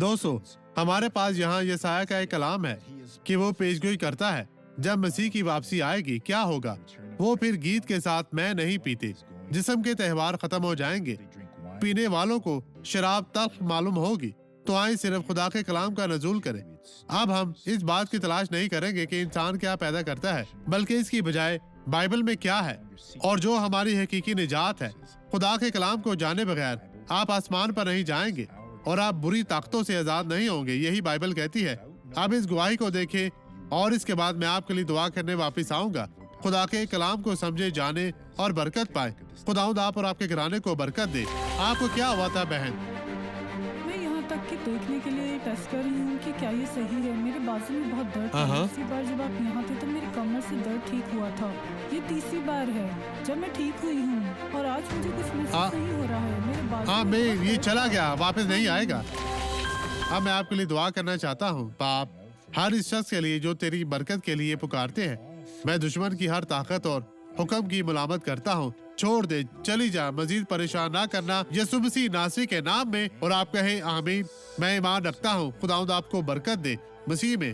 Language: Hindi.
दोस्तों, हमारे पास यहाँ यसाया का एक कलाम है कि वो पेशगोई करता है जब मसीह की वापसी आएगी क्या होगा। वो फिर गीत के साथ मैं नहीं पीते, जिस्म के त्यौहार खत्म हो जाएंगे, पीने वालों को शराब तल्ख मालूम होगी। तो आए सिर्फ खुदा के कलाम का नजूल करें। अब हम इस बात की तलाश नहीं करेंगे कि इंसान क्या पैदा करता है, बल्कि इसकी बजाय बाइबल में क्या है और जो हमारी हकीकी निजात है। खुदा के कलाम को जाने बगैर आप आसमान पर नहीं जाएंगे और आप बुरी ताकतों से आजाद नहीं होंगे, यही बाइबल कहती है। अब इस गवाही को देखें और इसके बाद मैं आपके लिए दुआ करने वापस आऊंगा। खुदा के कलाम को समझे, जाने और बरकत पाए। खुदावंद आप और आपके घराने को बरकत दे। आपको क्या हुआ था बहन? मैं यहाँ तक कि देखने के लिए टेस्ट कर रही हूँ कि क्या ये सही है। मेरे बाजू में बहुत दर्द था। दूसरी बार जब आप यहाँ थे तो मेरी कमर से दर्द ठीक हुआ था। ये तीसरी बार है जब मैं ठीक हुई हूँ और आज मुझे कुछ महसूस नहीं हो रहा है। मेरे बाजू मैं ये चला गया, वापस नहीं आएगा। अब मैं आपके लिए दुआ करना चाहता हूँ। बाप, हर इस शख्स के लिए जो तेरी बरकत के लिए पुकारते हैं, मैं दुश्मन की हर ताकत और हुक्म की मुलामत करता हूँ। छोड़ दे, चली जा, मजीद परेशान ना करना, यीशु मसीह नासरी के नाम में। और आप कहें आमीन। मैं ईमान रखता हूँ। खुदावंद आपको बरकत दे मसीह में।